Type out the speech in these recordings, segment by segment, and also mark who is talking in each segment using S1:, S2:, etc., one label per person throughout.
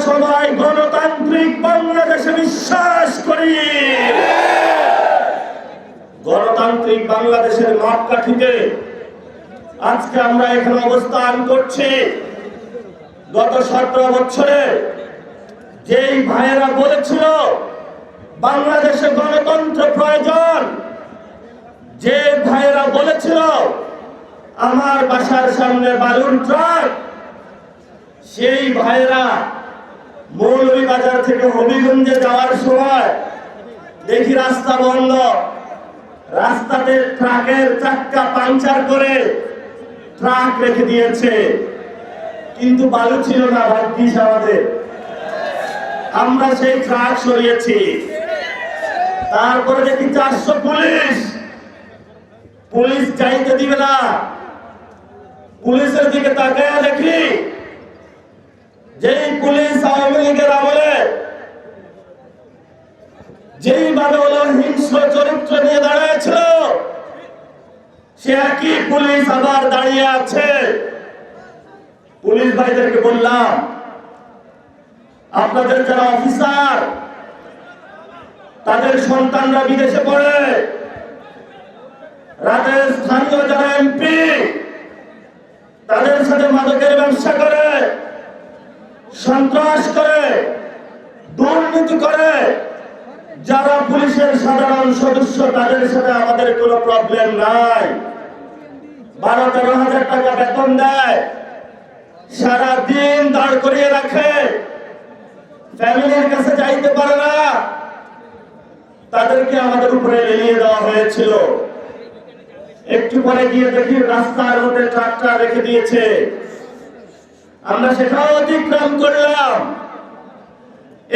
S1: সবাই গণতান্ত্রিক বাংলাদেশে বিশ্বাস করি। গণতান্ত্রিক বাংলাদেশের মাপকাঠিতে আজকে আমরা এখানে অবস্থান করছি। গত 17 বছরে যেই ভাইয়েরা বলেছিল বাংলাদেশে গণতন্ত্র প্রয়োজন, যে ভাইয়েরা বলেছিল আমার বাসার সামনে বালুর ট্রাক, সেই ভাইয়েরা মৌলভীবাজার থেকে হবিগঞ্জে যাওয়ার সময় দেখি রাস্তা বন্ধ, রাস্তাতে ট্রাকের চাক্কা পাংচার করে ট্রাক রেখে দিয়েছে, কিন্তু বালু ছিল না। ভাগ্যিস আমাদের, আমরা সেই ট্রাক সরিয়েছি। তারপরে দেখি 400 পুলিশ যাইতে দিবে না। পুলিশের দিকে তাকায় দেখি যেই পুলিশ আওয়ামী লীগের আমলে যেইভাবে হলো হিংস্র চরিত্র নিয়ে দাঁড়িয়েছিল, সে একই পুলিশ আবার দাঁড়িয়ে আছে। পুলিশ ভাইদেরকে বললাম, আপনাদের যারা অফিসার তাদের সন্তানরা বিদেশে পড়ে, রাতের স্থানীয় যারা এমপি তাদের সাথে মাদকের ব্যবসা করে, সন্ত্রাস করে, দুর্নীতি করে, যারা পুলিশের সাধারণ সদস্য তাদের সাথে আমাদের কোনো প্রবলেম নাই। 12-13 হাজার টাকা বেতন দেয়, সারা দিন দাঁড় করিয়ে রাখে, ফ্যামিলির কাছে যাইতে পারে না, তাদেরকে আমাদের উপরে লেলিয়ে দেওয়া হয়েছিল। একটু পরে গিয়ে দেখি রাস্তার মধ্যে ট্রাকটা রেখে দিয়েছে, আমরা সেটাও অতিক্রম করলাম।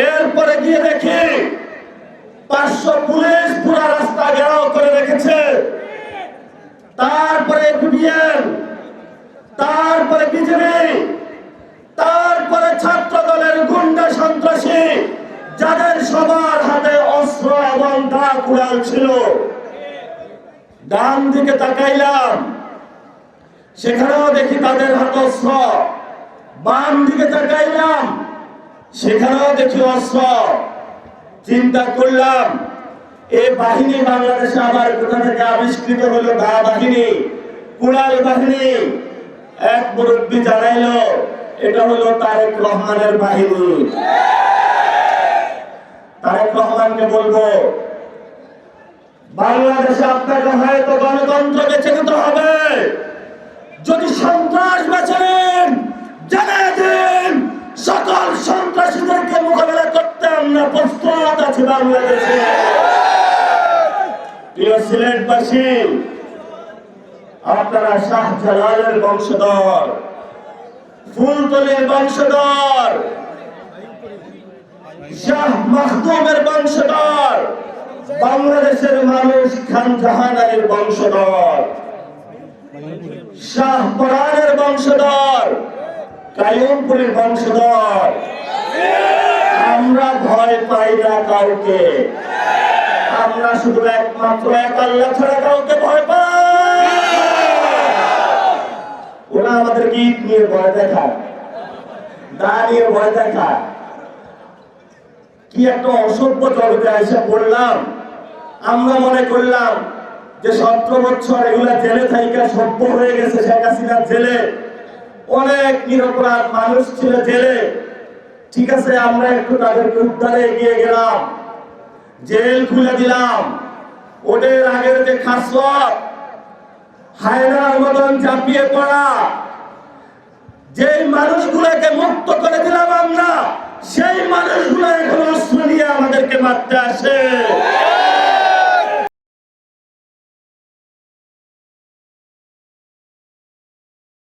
S1: এরপরে গিয়ে দেখি 500 পুলিশ পুরো রাস্তা ঘেরাও করে রেখেছে। তারপরে বিপিএন, তারপরে বিজেপি, তারপরে ছাত্র দলের গুন্ডা সন্ত্রাসী, যাদের সবার হাতে অস্ত্র এবং দা কুড়াল ছিল। ডান দিকে তাকাইলাম, সেখানেও দেখি তাদের হাতে অস্ত্র। বাম দিকে তাকাইলাম, সেখানেও দেখি অস্ত্র। চিন্তা করলাম, এই বাহিনী বাংলাদেশে আবার কোথা থেকে আবিষ্কৃত হলো? দা বাহিনী, কুড়াল বাহিনী। এক মুরব্বী জানাইলো এটা হলো তারেক রহমানের বাহিনী। তারেক রহমানকে বলবো, বাংলাদেশে আপনাকে হয়তো গণতন্ত্র বেছে নিতে হবে, যদি সন্ত্রাস বেছে নেন জানিয়ে দিন, সকল সন্ত্রাসীদেরকে মোকাবেলা করতে আমরা প্রস্তুত আছি বাংলাদেশে। প্রিয় সিলেটবাসী, আপনারা শাহজালালের বংশধর, ফুলতলির বংশধর, শাহ মাখদুমের বংশধর, বাংলাদেশের মানুষ খান জাহান আলীর বংশধর, শাহ পরানের বংশধর, কায়ুমপুরের বংশধর। আমরা ভয় পাই না কাউকে, আমরা শুধু একমাত্র এক আল্লাহ ছাড়া কাউকে ভয় পাই। ওরা আমাদেরকে ঈদ নিয়ে ভয় দেখায়, দা নিয়ে ভয় দেখায়। কি একটা অসভ্য জগতে এসে পড়লাম। আমরা মনে করলাম যে 17 বছর এগুলা জেলে থাইকা সভ্য হয়ে গেছে। শেখ হাসিনার জেলে অনেক নিরপরাধ মানুষ ছিল জেলে, ঠিক আছে, আমরা একটু তাদেরকে উদ্ধারে এগিয়ে গেলাম, জেল খুলে দিলাম। ওদের আগের যে খাসওয়াত, হায়নার মতন চাপিয়ে পড়া, যেই মানুষগুলোকে মুক্ত করে দিলাম আমরা, সেই মানুষগুলো এখন অস্ত্র নিয়ে আমাদেরকে মারতে আসে।